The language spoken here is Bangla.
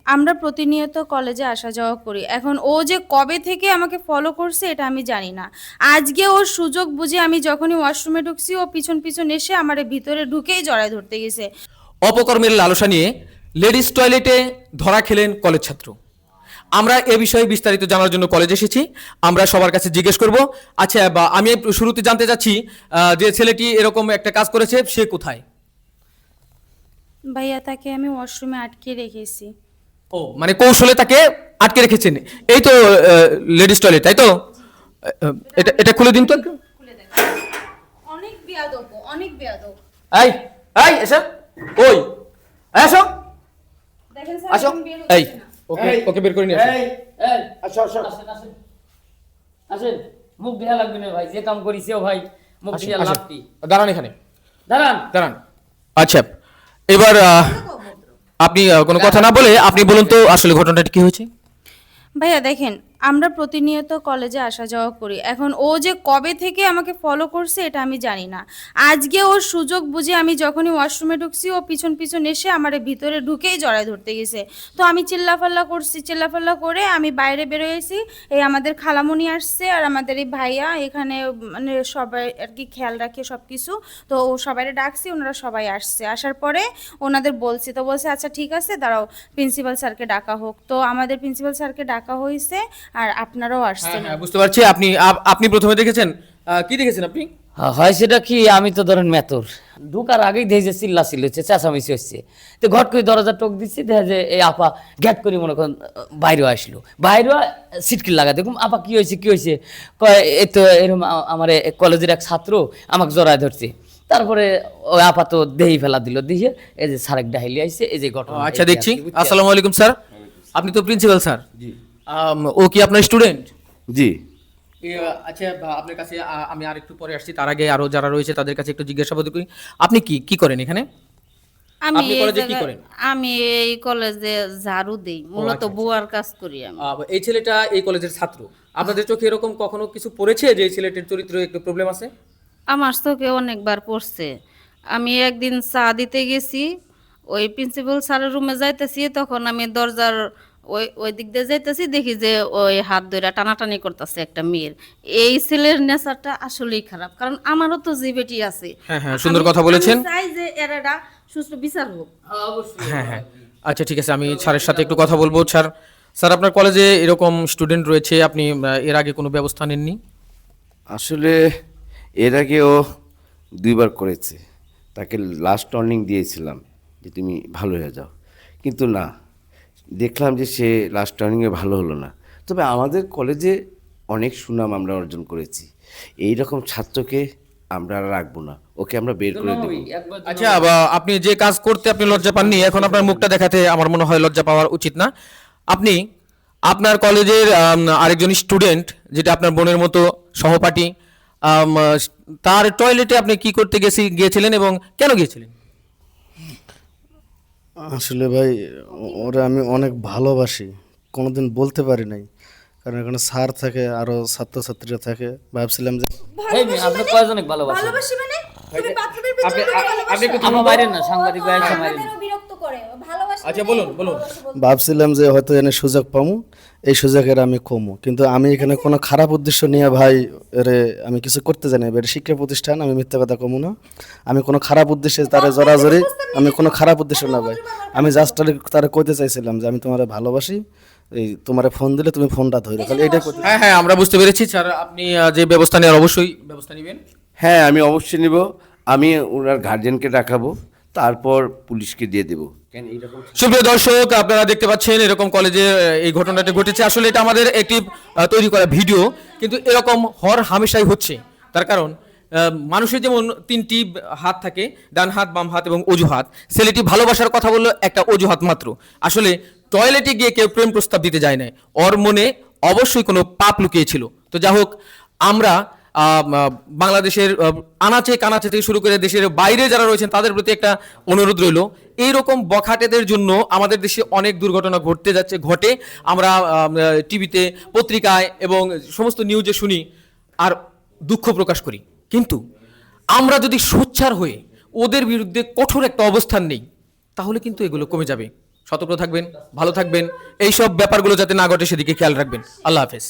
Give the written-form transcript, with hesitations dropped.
আমরা প্রতিনিয়ত কলেজে আসা যাওয়া করি। এখন ও যে কবে থেকে আমাকে ফলো করছে এটা আমি জানি না। আজকে ওর সুযোগ বুঝে আমি যখনই ওয়াশরুমে ঢুকছি ও পিছন পিছন এসে আমারে ভিতরে ঢুকেই জড়ায় ধরতে গেছে। অপকর্মের লালসা নিয়ে লেডিস টয়লেটে ধরা খেলেন কলেজ ছাত্র। আমরা এ বিষয়ে বিস্তারিত জানার জন্য কলেজ এসেছি। আমরা সবার কাছে জিজ্ঞেস করব। আচ্ছা, আমি শুরুতে জানতে চাচ্ছি যে ছেলেটি এরকম একটা কাজ করেছে সে কোথায়? ভাইয়া তাকে আমি ওয়াশরুমে আটকে রেখেছি। ও মানে কৌশলে তাকে আটকে রেখেছেন। এই তো লেডিস টয়লেট, তাই তো? এটা এটা খুলে দিন তো একটু। খুলে দেখ। অনেক বেয়াদব, অনেক বেয়াদব। এই এই এসো, ওই এসো দেখেন স্যার আসো। এখন বের এই হচ্ছে না। ওকে ওকে বের করে নিয়ে আসো। এই আসো আসো আসেন আসেন আসেন, মুখ দেয়া লাগবে না ভাই, যে কাম করিছে ভাই মুখ আসেন, দিয়া আসেন। লাভ কি? দাঁড়ান এখানে, দাঁড়ান। দাঁড়ান। আচ্ছা, এবার আপনি কোনো কথা না বলে আপনি বলুন তো আসলে ঘটনাটা কি হয়েছে? ভাইয়া দেখেন, আমরা প্রতিনিয়ত কলেজে আসা যাওয়া করি। এখন ও যে কবে থেকে আমাকে ফলো করছে এটা আমি জানি না। আজকে ওর সুযোগ বুঝে আমি যখনই ওয়াশরুমে ঢুকছি ও পিছন পিছন এসে আমারে ভিতরে ঢুকেই জড়ায় ধরতে গেছে। তো আমি চিল্লাফাল্লা করছি, চিল্লাফাল্লা করে আমি বাইরে বেরোয়েছি। এই আমাদের খালামণি আসছে আর আমাদের এই ভাইয়া এখানে মানে সবাই আর কি খেয়াল রাখে সব কিছু। তো ও সবাইরে ডাকছি, ওনারা সবাই আসছে। আসার পরে ওনাদের বলছি, তো বলছে আচ্ছা ঠিক আছে দাঁড়াও প্রিন্সিপাল স্যারকে ডাকা হোক। তো আমাদের প্রিন্সিপাল স্যারকে ডাকা হয়েছে আর আপনারাও হ্যাঁ আসছেন। হ্যাঁ, বুঝতে পারছি। আপনি প্রথমে দেখেছেন, কি দেখেছেন আপনি? হয় সেটা কি, আমি তো ধরেন মেতর ঢুকার আগেই দেখে যে চিল্লা চিল্লি হচ্ছে, চেঁচামেচি হচ্ছে। তো ঘট করে দরজা টোক দিচ্ছি, দেখা যে এই আপা গ্যাট করে মনে করেন বাইরে আসলো, বাইরে সিটকিল লাগা দেখুন আপা কি হয়েছে কি হয়েছে, কয় এই তো এরকম আমার কলেজের এক ছাত্র আমাকে জড়ায় ধরছে। তারপরে ওই আপা তো দেহি ফেলা দিল, দিয়ে এই যে স্যার এক ডাইলি আইছে, এই যে ঘটনা। আচ্ছা, দেখছি। আসসালামু আলাইকুম স্যার, আপনি তো প্রিন্সিপাল স্যার। জি ও কি আপনার স্টুডেন্ট? জি আচ্ছা, আপনার কাছে আমি আর একটু পরে আসছি, তার আগে আরো যারা রয়েছে তাদের কাছে একটু জিজ্ঞাসাবাদ করি। আপনি কি কি করেন এখানে? আমি আপনি এই কলেজে কি জায়গায় করেন? আমি এই কলেজে ঝাড়ু দেই, মূলত আচ্ছা, আচ্ছা। বুয়ার কাজ করি আমি। এই ছেলেটা এই কলেজের ছাত্র। আপনাদের চোখে এরকম কখনো কিছু পড়েছে যে এই ছেলেটির চরিত্রে একটু প্রবলেম আছে? আমার চোখে অনেকবার পড়ছে। আমি একদিন চা দিতে গেছি, ওই প্রিন্সিপাল স্যারের রুমে যাইতেছি, তখন আমি দরজার ওই ওই দিক দিয়ে যাইতেছি, দেখি যে ওই হাত ধরে টানাটানি করতেছে একটা মেয়ের। এই ছেলের নেচারটা আসলেই খারাপ, কারণ আমারও তো যে বেটি আছে। হ্যাঁ হ্যাঁ, সুন্দর আমি- কথা বলেছেন। আমি চাই যে এর একটা সুস্থ বিচার হোক। অবশ্যই। হ্যাঁ হ্যাঁ, আচ্ছা ঠিক আছে, আমি স্যারের সাথে একটু কথা বলবো। স্যার, স্যার আপনার কলেজে এরকম স্টুডেন্ট রয়েছে, আপনি এর আগে কোনো ব্যবস্থা নেননি? আসলে এর আগেও দুইবার করেছে, তাকে লাস্ট ওয়ার্নিং দিয়েছিলাম যে তুমি ভালো হয়ে যাও, কিন্তু না, দেখলাম যে সে লাস্ট ওয়ার্নিংয়ে ভালো হলো না। তবে আমাদের কলেজে অনেক সুনাম আমরা অর্জন করেছি, এই রকম ছাত্রকে আমরা আর রাখবো না, ওকে আমরা বের করে দেবো। একবার আচ্ছা, আপনি যে কাজ করতে আপনি লজ্জা পাননি, এখন আপনার মুখটা দেখাতে আমার মনে হয় লজ্জা পাওয়ার উচিত না। আপনি আপনার কলেজের আরেকজন স্টুডেন্ট, যেটা আপনার বোনের মতো সহপাঠী, আম, আহ, তার টয়লেটে আপনি কি করতে গিয়েছিলেন এবং কেন গিয়েছিলেন? আসলে ভাই ওরা আমি অনেক ভালোবাসি, কোনোদিন বলতে পারি নাই, কারণ এখানে স্যার থাকে আরো ছাত্রছাত্রীরা থাকে, ভাবছিলাম যে এই মেয়ে, আপনি কয়জনে ভালোবাসেন? ভালোবাসি মানে তুমি বাথরুমের আপনি ভিতরে আমাকে ভালোবাসো? আপনি একটু আমার বাইরে না, সাংবাদিক ভাই আছে বাইরে। আমাদেরও বিরক্ত করে ভালোবাসি। আচ্ছা, বলুন বলুন। ভাবছিলাম যে হয়তো এনে সুযোগ পামু, এই সুযোগের আমি কমু, কিন্তু আমি এখানে কোনো খারাপ উদ্দেশ্য নিয়ে ভাই এরে আমি কিছু করতে জানি, এটা শিক্ষা প্রতিষ্ঠান, আমি মিথ্যা কথা কমু না, আমি কোনো খারাপ উদ্দেশ্যে তারে জড়াজড়ি, আমি কোনো খারাপ উদ্দেশ্য না ভাই, আমি জাস্ট তারে কইতে চাইছিলাম যে আমি তোমারে ভালোবাসি, এই তোমারে ফোন দিলে তুমি ফোনটা ধরো, খালি এইটা কইতে। হ্যাঁ হ্যাঁ, আমরা বুঝতে পেরেছি স্যার। আপনি যে ব্যবস্থা নেওয়ার অবশ্যই ব্যবস্থা নেবেন। হ্যাঁ, আমি অবশ্যই নিব, আমি ওনার গার্জেনকে ডাকাবো, তারপর পুলিশকে দিয়ে দেবো। কেন এইরকম সুপ্রিয় দর্শক, আপনারা দেখতে পাচ্ছেন এরকম কলেজে এই ঘটনাটি ঘটেছে। আসলে এটা আমাদের একটি তৈরি করা ভিডিও, কিন্তু এরকম হর হামেশাই হচ্ছে। তার কারণ মানুষের যেমন তিনটি হাত থাকে, ডান হাত, বাম হাত এবং অজুহাত। ছেলেটি ভালোবাসার কথা বললো, একটা অজুহাত মাত্র। আসলে টয়লেটে গিয়ে কেউ প্রেম প্রস্তাব দিতে যায় না, ওর মনে অবশ্যই কোনো পাপ লুকিয়েছিল। তো যা হোক, আমরা বাংলাদেশের আনাচে কানাচে থেকে শুরু করে দেশের বাইরে যারা রয়েছেন তাদের প্রতি একটা অনুরোধ রইল, এইরকম বখাটেদের জন্য আমাদের দেশে অনেক দুর্ঘটনা ঘটে। আমরা টিভিতে, পত্রিকায় এবং সমস্ত নিউজে শুনি আর দুঃখ প্রকাশ করি। কিন্তু আমরা যদি সোচ্চার হয়ে ওদের বিরুদ্ধে কঠোর একটা অবস্থান নেই, তাহলে কিন্তু এগুলো কমে যাবে। সতর্ক থাকবেন, ভালো থাকবেন, এইসব ব্যাপারগুলো যাতে না ঘটে সেদিকে খেয়াল রাখবেন। আল্লাহ হাফেজ।